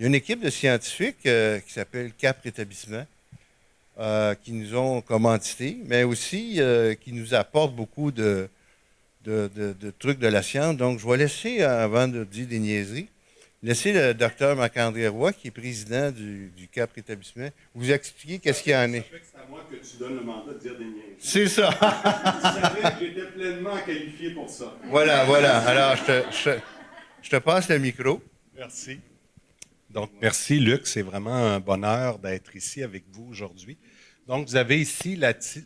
Il y a une équipe de scientifiques qui s'appelle Cap Rétablissement qui nous ont commandité, mais aussi qui nous apportent beaucoup de trucs de la science. Donc, je vais laisser, avant de dire des niaiseries, laisser le docteur Marc-André Roy, qui est président du CAP Rétablissement, vous expliquer qu'est-ce qu'il y en est. Ça fait que c'est à moi que tu donnes le mandat de dire des niaiseries. C'est ça. Tu savais que j'étais pleinement qualifié pour ça. Voilà, voilà. Alors, je te passe le micro. Merci. Donc, merci Luc, c'est vraiment un bonheur d'être ici avec vous aujourd'hui. Donc, vous avez ici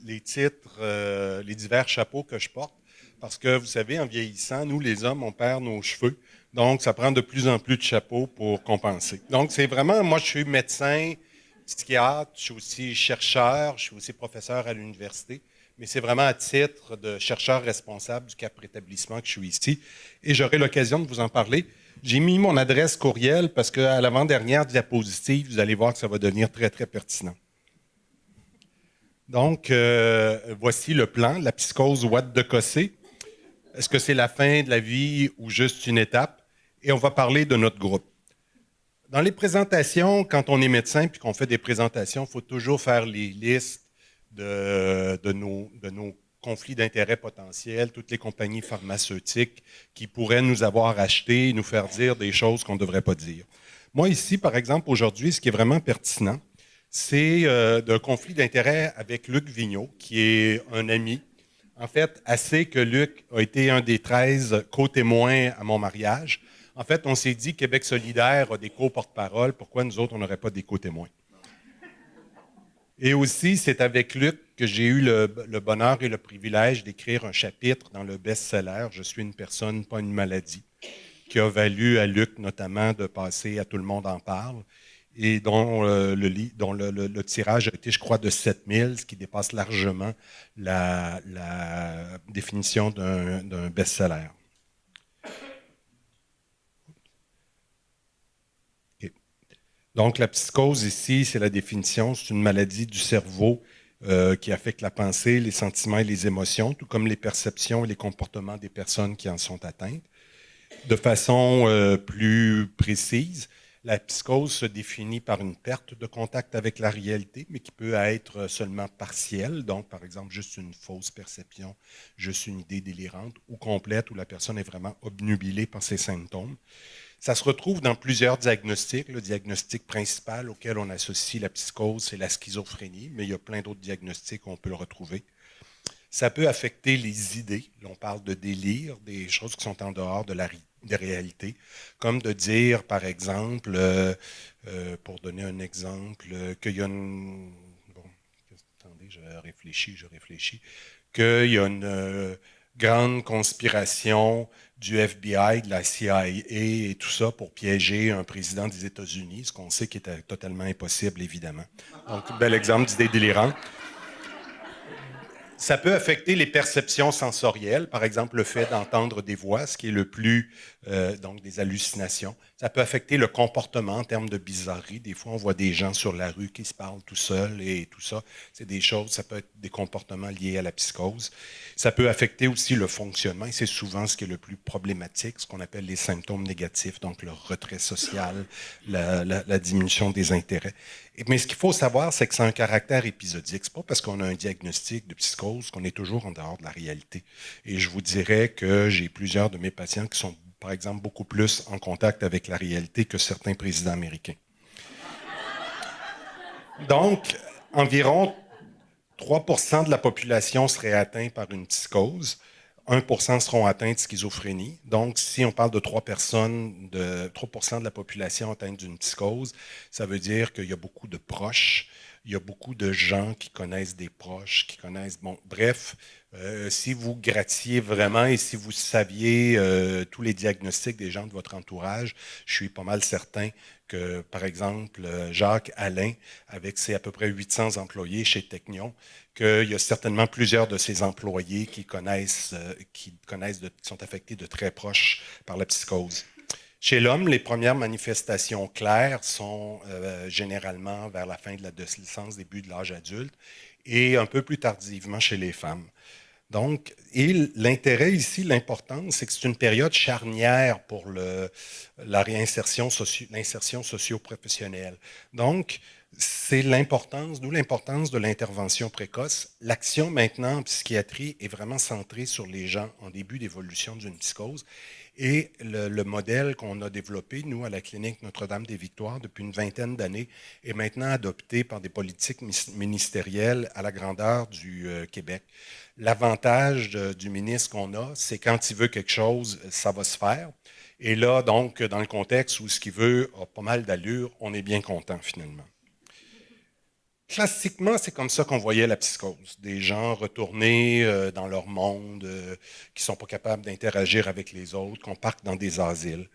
les titres, les divers chapeaux que je porte, parce que vous savez, en vieillissant, nous les hommes, on perd nos cheveux, donc ça prend de plus en plus de chapeaux pour compenser. Donc, c'est vraiment, moi je suis médecin, psychiatre, je suis aussi chercheur, je suis aussi professeur à l'université, mais c'est vraiment à titre de chercheur responsable du CAP Rétablissement que je suis ici, et j'aurai l'occasion de vous en parler. J'ai mis mon adresse courriel parce qu'à l'avant-dernière diapositive, vous allez voir que ça va devenir très, très pertinent. Donc, voici le plan, la psychose Watt de Cossé. Est-ce que c'est la fin de la vie ou juste une étape? Et on va parler de notre groupe. Dans les présentations, quand on est médecin puis qu'on fait des présentations, il faut toujours faire les listes de nos conflits d'intérêts potentiels, toutes les compagnies pharmaceutiques qui pourraient nous avoir achetés, nous faire dire des choses qu'on ne devrait pas dire. Moi, ici, par exemple, aujourd'hui, ce qui est vraiment pertinent, c'est d'un conflit d'intérêts avec Luc Vigneault, qui est un ami. En fait, assez que Luc a été un des 13 co-témoins à mon mariage. En fait, on s'est dit Québec solidaire a des co-porte-parole, pourquoi nous autres, on n'aurait pas des co-témoins? Et aussi, c'est avec Luc que j'ai eu le bonheur et le privilège d'écrire un chapitre dans le best-seller « Je suis une personne, pas une maladie », qui a valu à Luc notamment de passer à Tout le monde en parle, et dont le tirage a été, je crois, de 7000, ce qui dépasse largement la définition d'un best-seller. Okay. Donc, la psychose ici, c'est la définition, c'est une maladie du cerveau qui affecte la pensée, les sentiments et les émotions, tout comme les perceptions et les comportements des personnes qui en sont atteintes. De façon plus précise, la psychose se définit par une perte de contact avec la réalité, mais qui peut être seulement partielle, donc par exemple juste une fausse perception, juste une idée délirante, ou complète, où la personne est vraiment obnubilée par ses symptômes. Ça se retrouve dans plusieurs diagnostics. Le diagnostic principal auquel on associe la psychose, c'est la schizophrénie, mais il y a plein d'autres diagnostics où on peut le retrouver. Ça peut affecter les idées. Là, on parle de délire, des choses qui sont en dehors de la réalité, comme de dire, par exemple, pour donner un exemple, qu'il y a une... Bon, attendez, je réfléchis, qu'il y a une grande conspiration du FBI, de la CIA et tout ça pour piéger un président des États-Unis, ce qu'on sait qui est totalement impossible, évidemment. Donc, bel exemple d'idée délirante. Ça peut affecter les perceptions sensorielles, par exemple le fait d'entendre des voix, ce qui est le plus, donc des hallucinations. Ça peut affecter le comportement en termes de bizarrerie. Des fois, on voit des gens sur la rue qui se parlent tout seuls et tout ça. C'est des choses, ça peut être des comportements liés à la psychose. Ça peut affecter aussi le fonctionnement et c'est souvent ce qui est le plus problématique, ce qu'on appelle les symptômes négatifs, donc le retrait social, la diminution des intérêts. Mais ce qu'il faut savoir, c'est que c'est un caractère épisodique. Ce n'est pas parce qu'on a un diagnostic de psychose qu'on est toujours en dehors de la réalité. Et je vous dirais que j'ai plusieurs de mes patients qui sont, par exemple, beaucoup plus en contact avec la réalité que certains présidents américains. Donc, environ 3% de la population serait atteinte par une psychose. 1% seront atteints de schizophrénie. Donc, si on parle de 3%, de la population atteinte d'une psychose, ça veut dire qu'il y a beaucoup de proches, il y a beaucoup de gens qui connaissent des proches, qui connaissent... Bon, bref, si vous grattiez vraiment et si vous saviez tous les diagnostics des gens de votre entourage, je suis pas mal certain que, par exemple, Jacques Alain, avec ses à peu près 800 employés chez Technion, qu'il y a certainement plusieurs de ces employés qui sont affectés de très proche par la psychose. Chez l'homme, les premières manifestations claires sont généralement vers la fin de l'adolescence, début de l'âge adulte, et un peu plus tardivement chez les femmes. Donc, et l'intérêt ici, l'importance, c'est que c'est une période charnière pour la l'insertion socio-professionnelle. Donc, c'est l'importance, d'où l'importance de l'intervention précoce. L'action maintenant en psychiatrie est vraiment centrée sur les gens en début d'évolution d'une psychose. Et le modèle qu'on a développé, nous, à la clinique Notre-Dame-des-Victoires, depuis une vingtaine d'années, est maintenant adopté par des politiques ministérielles à la grandeur du Québec. L'avantage du ministre qu'on a, c'est quand il veut quelque chose, ça va se faire. Et là, donc, dans le contexte où ce qu'il veut a pas mal d'allure, on est bien content finalement. Classiquement, c'est comme ça qu'on voyait la psychose. Des gens retournés dans leur monde, qui ne sont pas capables d'interagir avec les autres, qu'on parque dans des asiles.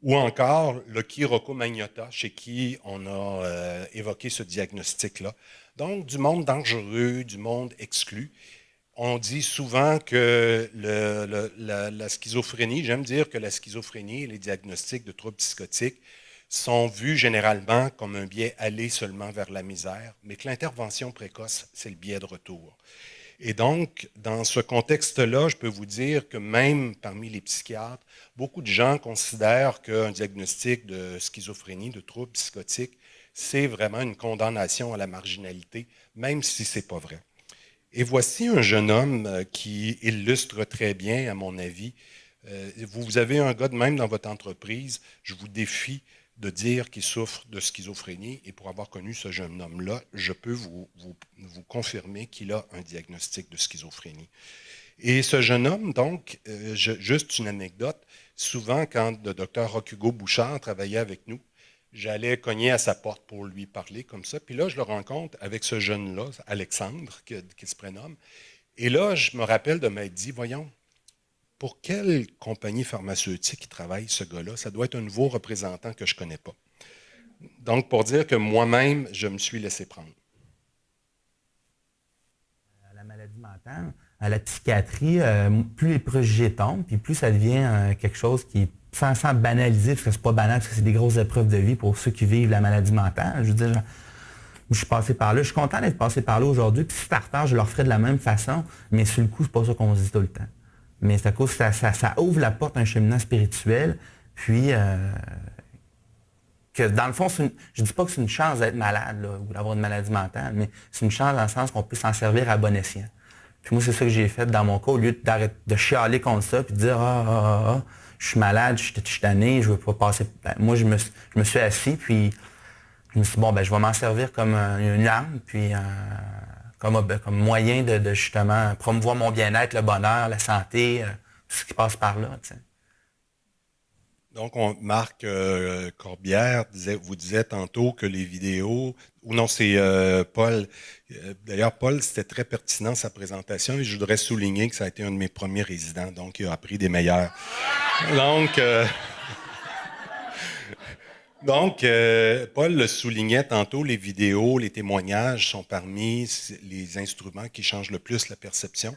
Ou encore le Kiroko Magnotta, chez qui on a évoqué ce diagnostic-là. Donc, du monde dangereux, du monde exclu. On dit souvent que la schizophrénie, j'aime dire que la schizophrénie et les diagnostics de troubles psychotiques sont vus généralement comme un biais aller seulement vers la misère, mais que l'intervention précoce, c'est le biais de retour. Et donc, dans ce contexte-là, je peux vous dire que même parmi les psychiatres, beaucoup de gens considèrent qu'un diagnostic de schizophrénie, de troubles psychotiques, c'est vraiment une condamnation à la marginalité, même si ce n'est pas vrai. Et voici un jeune homme qui illustre très bien, à mon avis. Vous avez un gars de même dans votre entreprise, je vous défie de dire qu'il souffre de schizophrénie. Et pour avoir connu ce jeune homme-là, je peux vous confirmer qu'il a un diagnostic de schizophrénie. Et ce jeune homme, donc, juste une anecdote, souvent quand le docteur Roch-Hugo Bouchard travaillait avec nous, j'allais cogner à sa porte pour lui parler comme ça. Puis là, je le rencontre avec ce jeune-là, Alexandre, qui se prénomme. Et là, je me rappelle de m'être dit, voyons, pour quelle compagnie pharmaceutique il travaille, ce gars-là? Ça doit être un nouveau représentant que je ne connais pas. Donc, pour dire que moi-même, je me suis laissé prendre. À la maladie mentale, à la psychiatrie, plus les préjugés tombent, puis plus ça devient quelque chose qui est sans banaliser, parce que c'est pas banal, parce que c'est des grosses épreuves de vie pour ceux qui vivent la maladie mentale. Je veux dire, je suis passé par là. Je suis content d'être passé par là aujourd'hui. Puis si c'est en retard, je le referai de la même façon. Mais sur le coup, c'est pas ça qu'on se dit tout le temps. Mais c'est à cause que ça ouvre la porte à un cheminement spirituel. Puis, que dans le fond, je dis pas que c'est une chance d'être malade là, ou d'avoir une maladie mentale, mais c'est une chance dans le sens qu'on peut s'en servir à bon escient. Puis moi, c'est ça que j'ai fait dans mon cas, au lieu de chialer contre ça, puis de dire je suis malade, je suis tanné, je veux pas passer. Ben, moi, je me suis assis, puis je me suis dit, bon, ben, je vais m'en servir comme une arme, puis comme moyen de justement promouvoir mon bien-être, le bonheur, la santé, tout ce qui passe par là. T'sais. Donc, Marc Corbière vous disait tantôt que les vidéos, ou non, c'est Paul. D'ailleurs, Paul, c'était très pertinent sa présentation et je voudrais souligner que ça a été un de mes premiers résidents, donc il a appris des meilleurs. Donc, Paul le soulignait tantôt, les vidéos, les témoignages sont parmi les instruments qui changent le plus la perception.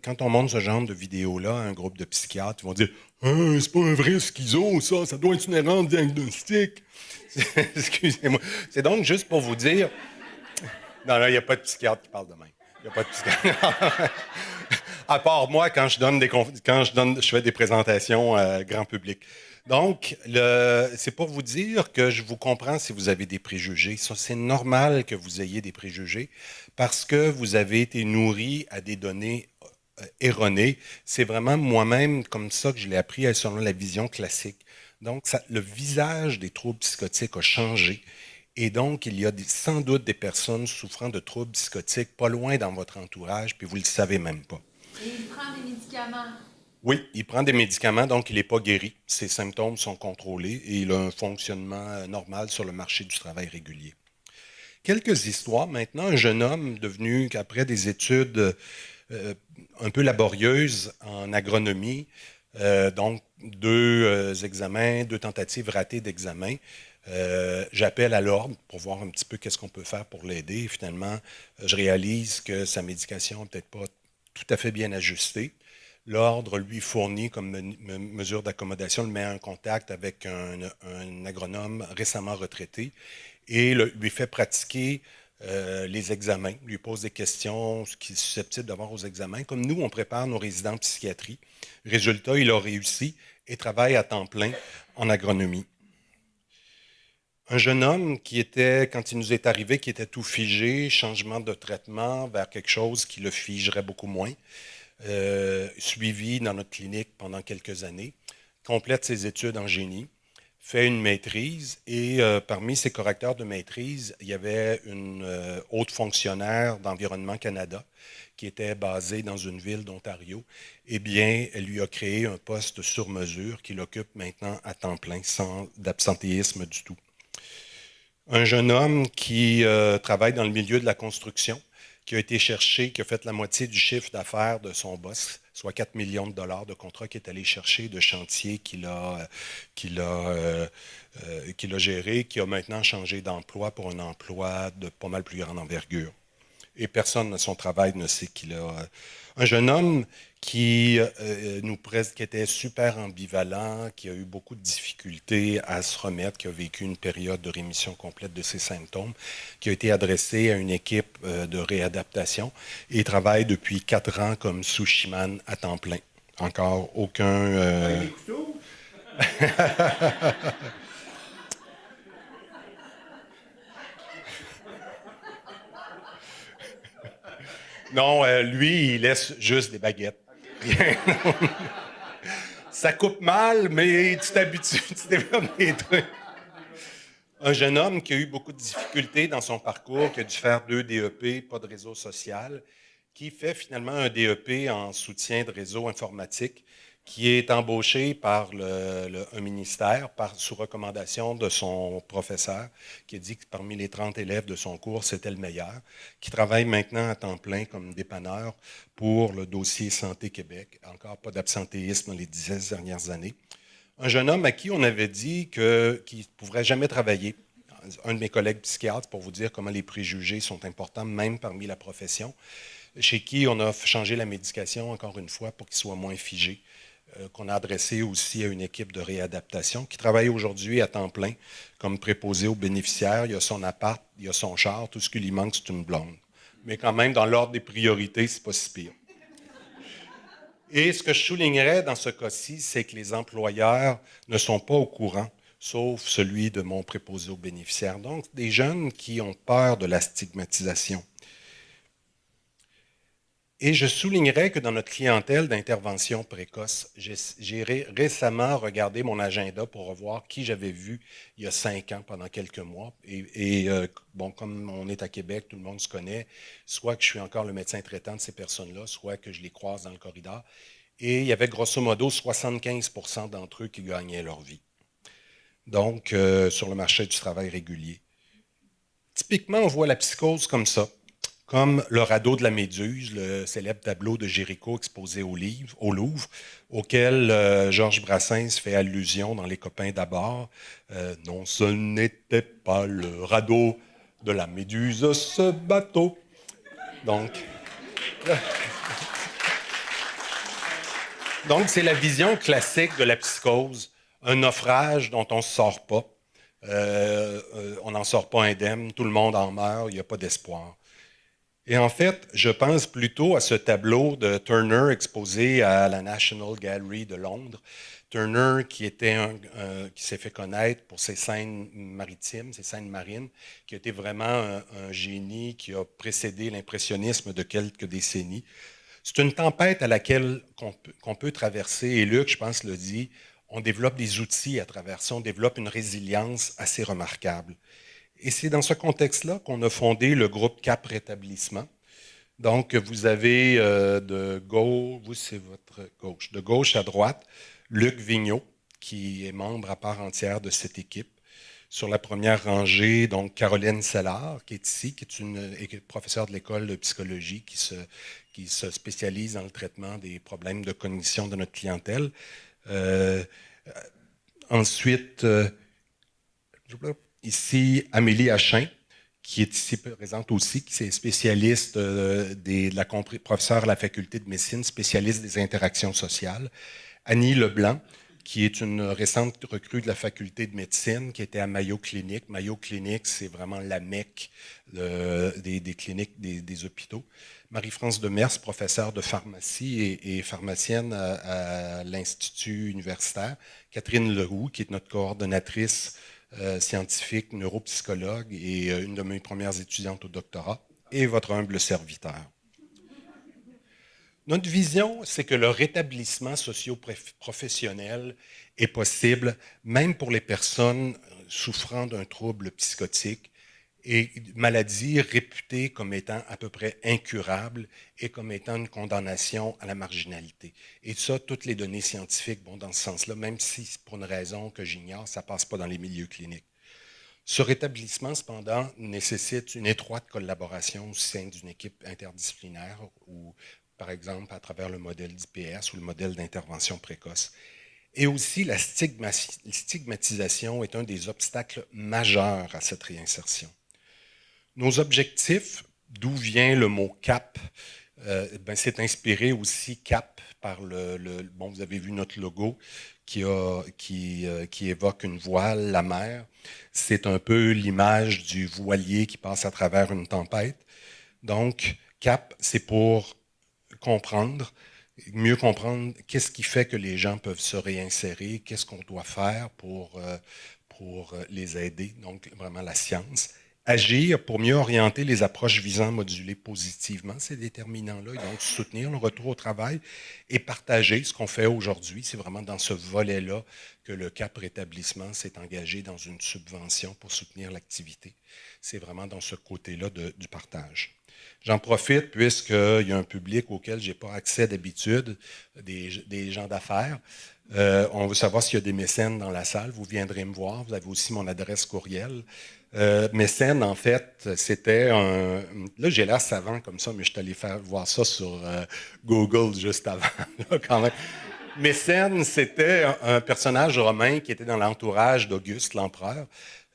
Quand on montre ce genre de vidéos-là à un groupe de psychiatres, ils vont dire « c'est pas un vrai schizo, ça doit être une erreur diagnostique. » Excusez-moi. C'est donc juste pour vous dire... Non, il n'y a pas de psychiatre qui parle de même. Il n'y a pas de psychiatre. À part moi, quand je fais des présentations grand public. Donc, c'est pour vous dire que je vous comprends si vous avez des préjugés. C'est normal que vous ayez des préjugés parce que vous avez été nourri à des données erronées. C'est vraiment moi-même comme ça que je l'ai appris selon la vision classique. Donc, le visage des troubles psychotiques a changé. Et donc, il y a sans doute des personnes souffrant de troubles psychotiques pas loin dans votre entourage, puis vous ne le savez même pas. Et il prend des médicaments. Oui, il prend des médicaments, donc il n'est pas guéri. Ses symptômes sont contrôlés et il a un fonctionnement normal sur le marché du travail régulier. Quelques histoires. Maintenant, un jeune homme devenu, après des études un peu laborieuses en agronomie, donc 2 examens, 2 tentatives ratées d'examen, j'appelle à l'ordre pour voir un petit peu qu'est-ce qu'on peut faire pour l'aider. Finalement, je réalise que sa médication n'est peut-être pas tout à fait bien ajustée. L'ordre lui fournit comme mesure d'accommodation, le met en contact avec un agronome récemment retraité et lui fait pratiquer les examens, lui pose des questions qui sont susceptibles d'avoir aux examens. Comme nous, on prépare nos résidents en psychiatrie. Résultat, il a réussi et travaille à temps plein en agronomie. Un jeune homme qui était, quand il nous est arrivé, qui était tout figé, changement de traitement vers quelque chose qui le figerait beaucoup moins, suivi dans notre clinique pendant quelques années, complète ses études en génie, fait une maîtrise et parmi ses correcteurs de maîtrise, il y avait une haute fonctionnaire d'Environnement Canada qui était basée dans une ville d'Ontario. Eh bien, elle lui a créé un poste sur mesure qu'il occupe maintenant à temps plein, sans d'absentéisme du tout. Un jeune homme qui travaille dans le milieu de la construction, qui a été cherché, qui a fait la moitié du chiffre d'affaires de son boss, soit 4 millions de dollars de contrats qu'il est allé chercher, de chantier qu'il a géré, qui a maintenant changé d'emploi pour un emploi de pas mal plus grande envergure. Et personne à son travail ne sait qu'il a... Un jeune homme qui était super ambivalent, qui a eu beaucoup de difficultés à se remettre, qui a vécu une période de rémission complète de ses symptômes, qui a été adressé à une équipe de réadaptation et travaille depuis 4 ans comme sushiman à temps plein. Encore aucun... Non, lui, il laisse juste des baguettes. Ça coupe mal, mais tu t'habitues, tu développes des trucs. Un jeune homme qui a eu beaucoup de difficultés dans son parcours, qui a dû faire 2 DEP, pas de réseau social, qui fait finalement un DEP en soutien de réseau informatique, qui est embauché par un ministère sous recommandation de son professeur, qui a dit que parmi les 30 élèves de son cours, c'était le meilleur, qui travaille maintenant à temps plein comme dépanneur pour le dossier Santé Québec. Encore pas d'absentéisme dans les 10 dernières années. Un jeune homme à qui on avait dit qu'il ne pourrait jamais travailler. Un de mes collègues psychiatres, pour vous dire comment les préjugés sont importants, même parmi la profession, chez qui on a changé la médication, encore une fois, pour qu'il soit moins figé, qu'on a adressé aussi à une équipe de réadaptation, qui travaille aujourd'hui à temps plein comme préposé aux bénéficiaires. Il y a son appart, il y a son char, tout ce qui lui manque, c'est une blonde. Mais quand même, dans l'ordre des priorités, c'est pas si pire. Et ce que je soulignerais dans ce cas-ci, c'est que les employeurs ne sont pas au courant, sauf celui de mon préposé aux bénéficiaires. Donc, des jeunes qui ont peur de la stigmatisation. Et je soulignerais que dans notre clientèle d'intervention précoce, j'ai récemment regardé mon agenda pour revoir qui j'avais vu il y a 5 ans pendant quelques mois. Bon, comme on est à Québec, tout le monde se connaît, soit que je suis encore le médecin traitant de ces personnes-là, soit que je les croise dans le corridor. Et il y avait grosso modo 75% d'entre eux qui gagnaient leur vie. Donc, sur le marché du travail régulier. Typiquement, on voit la psychose comme ça. Comme le radeau de la Méduse, le célèbre tableau de Géricault exposé au Louvre, auquel Georges Brassens fait allusion dans Les copains d'abord. Non, ce n'était pas le radeau de la Méduse, ce bateau. Donc, c'est la vision classique de la psychose, un naufrage dont on ne sort pas. On n'en sort pas indemne, tout le monde en meurt, il n'y a pas d'espoir. Et en fait, je pense plutôt à ce tableau de Turner exposé à la National Gallery de Londres. Turner, qui s'est fait connaître pour ses scènes maritimes, ses scènes marines, qui a été vraiment un génie qui a précédé l'impressionnisme de quelques décennies. C'est une tempête à laquelle qu'on peut traverser, et Luc, je pense, le dit, on développe des outils à travers ça, on développe une résilience assez remarquable. Et c'est dans ce contexte-là qu'on a fondé le groupe Cap Rétablissement. Donc, vous avez de gauche à droite, Luc Vigneault, qui est membre à part entière de cette équipe. Sur la première rangée, donc Caroline Sellard, qui est ici, qui est une professeure de l'école de psychologie qui se spécialise dans le traitement des problèmes de cognition de notre clientèle. Ensuite, ici, Amélie Achin, qui est ici présente aussi, qui est spécialiste professeure à la faculté de médecine, spécialiste des interactions sociales. Annie Leblanc, qui est une récente recrue de la faculté de médecine, qui était à Mayo Clinic. Mayo Clinic, c'est vraiment la mecque des cliniques, des hôpitaux. Marie-France Demers, professeure de pharmacie et pharmacienne à l'Institut universitaire. Catherine Leroux, qui est notre coordonnatrice scientifique, neuropsychologue et une de mes premières étudiantes au doctorat, et votre humble serviteur. Notre vision, c'est que le rétablissement socio-professionnel est possible même pour les personnes souffrant d'un trouble psychotique et maladie réputée comme étant à peu près incurable et comme étant une condamnation à la marginalité. Et ça, toutes les données scientifiques vont dans ce sens-là, même si, pour une raison que j'ignore, ça ne passe pas dans les milieux cliniques. Ce rétablissement, cependant, nécessite une étroite collaboration au sein d'une équipe interdisciplinaire ou, par exemple, à travers le modèle d'IPS ou le modèle d'intervention précoce. Et aussi, la stigmatisation est un des obstacles majeurs à cette réinsertion. Nos objectifs, d'où vient le mot CAP, c'est inspiré aussi CAP par bon, vous avez vu notre logo qui évoque une voile, la mer. C'est un peu l'image du voilier qui passe à travers une tempête. Donc, CAP, c'est pour mieux comprendre qu'est-ce qui fait que les gens peuvent se réinsérer, qu'est-ce qu'on doit faire pour les aider, donc vraiment la science. Agir pour mieux orienter les approches visant à moduler positivement ces déterminants-là, et donc soutenir le retour au travail et partager ce qu'on fait aujourd'hui. C'est vraiment dans ce volet-là que le CAP Rétablissement s'est engagé dans une subvention pour soutenir l'activité. C'est vraiment dans ce côté-là du partage. J'en profite puisqu'il y a un public auquel je n'ai pas accès d'habitude, des gens d'affaires. On veut savoir s'il y a des mécènes dans la salle. Vous viendrez me voir. Vous avez aussi mon adresse courriel. Mécène, en fait, c'était un... Là, j'ai l'air savant comme ça, mais je suis allé voir ça sur Google juste avant, là, quand même. Mécène, c'était un personnage romain qui était dans l'entourage d'Auguste, l'empereur,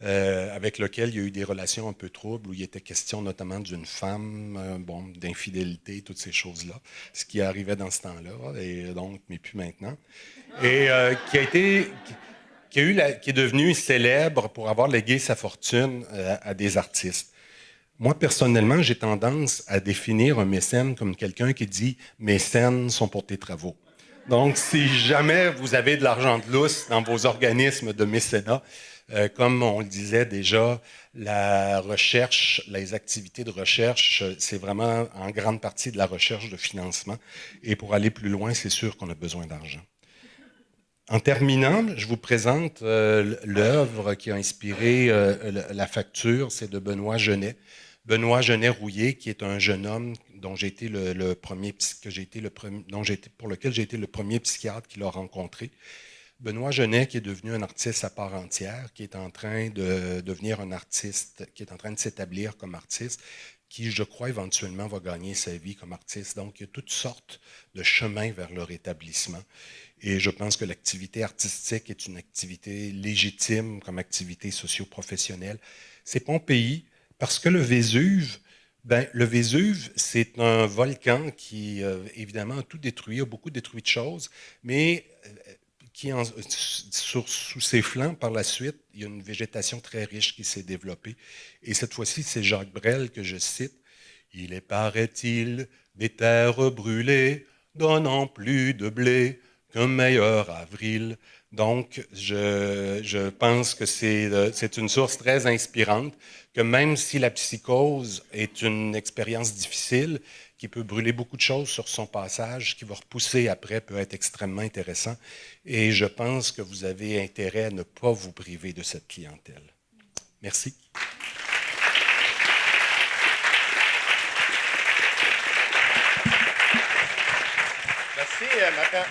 avec lequel il y a eu des relations un peu troubles, où il était question notamment d'une femme, d'infidélité, toutes ces choses-là, ce qui arrivait dans ce temps-là, et donc, mais plus maintenant, et qui est devenu célèbre pour avoir légué sa fortune à des artistes. Moi, personnellement, j'ai tendance à définir un mécène comme quelqu'un qui dit « mes scènes sont pour tes travaux ». Donc, si jamais vous avez de l'argent de lousse dans vos organismes de mécénat, comme on le disait déjà, la recherche, les activités de recherche, c'est vraiment en grande partie de la recherche de financement. Et pour aller plus loin, c'est sûr qu'on a besoin d'argent. En terminant, je vous présente l'œuvre qui a inspiré la facture, c'est de Benoît Genet. Benoît Genet-Rouillé, qui est un jeune homme pour lequel j'ai été le premier psychiatre qu'il a rencontré. Benoît Genet, qui est devenu un artiste à part entière, qui est en train de devenir un artiste, qui est en train de s'établir comme artiste, qui, je crois, éventuellement va gagner sa vie comme artiste. Donc, il y a toutes sortes de chemins vers le rétablissement. Et je pense que l'activité artistique est une activité légitime comme activité socio-professionnelle. C'est Pompéi, parce que le Vésuve, c'est un volcan qui, évidemment, a tout détruit, a beaucoup détruit de choses, mais qui, sous ses flancs, par la suite, il y a une végétation très riche qui s'est développée. Et cette fois-ci, c'est Jacques Brel que je cite. « Il est, paraît-il, des terres brûlées, donnant plus de blé qu'un meilleur avril. » Donc, je pense que c'est une source très inspirante, que même si la psychose est une expérience difficile, qui peut brûler beaucoup de choses sur son passage, qui va repousser après, peut être extrêmement intéressant. Et je pense que vous avez intérêt à ne pas vous priver de cette clientèle. Merci. Merci,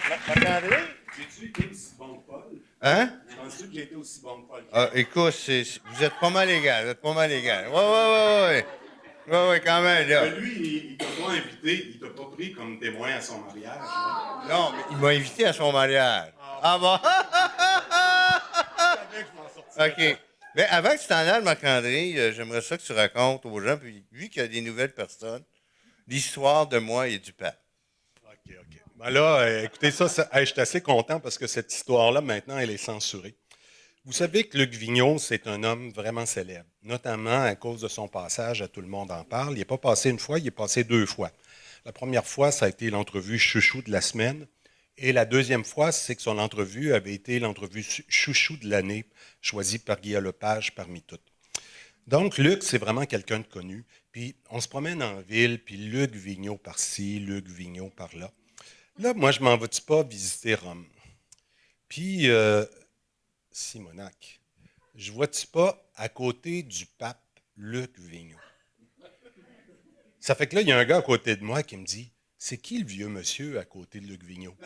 Marc-André. J'ai-tu été aussi bon que Paul? Hein? Penses-tu que j'ai été aussi bon que Paul? Écoute, vous êtes pas mal égal. Vous êtes pas mal égal. Ouais. Oui, quand même, là. Mais lui, il t'a pas invité, il t'a pas pris comme témoin à son mariage. Là. Non, mais il m'a invité à son mariage. Ah bon? OK. Mais avant que tu t'en ailles, Marc-André, j'aimerais ça que tu racontes aux gens, puis vu qu'il y a des nouvelles personnes, l'histoire de moi et du pape. OK. Ben là, écoutez ça, je suis assez content parce que cette histoire-là, maintenant, elle est censurée. Vous savez que Luc Vigneault, c'est un homme vraiment célèbre, notamment à cause de son passage à Tout le monde en parle. Il n'est pas passé une fois, il est passé 2 fois. La première fois, ça a été l'entrevue chouchou de la semaine. Et la deuxième fois, c'est que son entrevue avait été l'entrevue chouchou de l'année, choisie par Guy Lepage parmi toutes. Donc, Luc, c'est vraiment quelqu'un de connu. Puis, on se promène en ville, puis Luc Vigneault par-ci, Luc Vigneault par-là. Là, moi, je m'en vais-tu pas visiter Rome? Puis, Simonac, je vois-tu pas à côté du pape Luc Vigneault? Ça fait que là, il y a un gars à côté de moi qui me dit, c'est qui le vieux monsieur à côté de Luc Vigneault?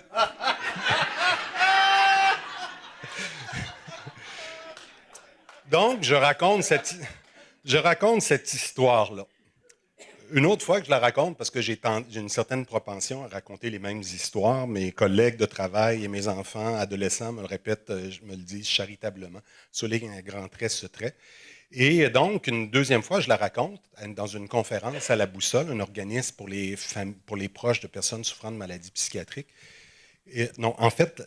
Donc, je raconte cette histoire-là. Une autre fois que je la raconte, parce que j'ai une certaine propension à raconter les mêmes histoires, mes collègues de travail et mes enfants, adolescents me le répètent, je me le dis charitablement, souligne un grand trait ce trait. Et donc, une deuxième fois, je la raconte dans une conférence à la Boussole, un organisme pour les proches de personnes souffrant de maladies psychiatriques. Et, non, en fait,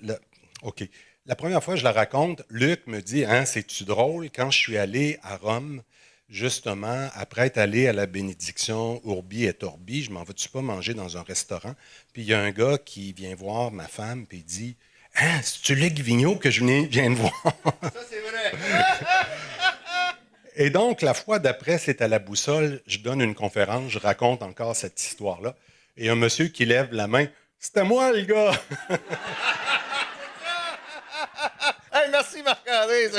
OK. La première fois que je la raconte, Luc me dit, hein, c'est-tu drôle, quand je suis allé à Rome, justement, après être allé à la bénédiction Urbi et Orbi, je m'en vais-tu pas manger dans un restaurant? Puis il y a un gars qui vient voir ma femme, puis il dit, hein, c'est-tu Luc Vigneault que je viens de voir? Ça, c'est vrai. Et donc, la fois d'après, c'est à la Boussole, je donne une conférence, je raconte encore cette histoire-là, et un monsieur qui lève la main, c'était moi, le gars! Hey, merci Marc-André.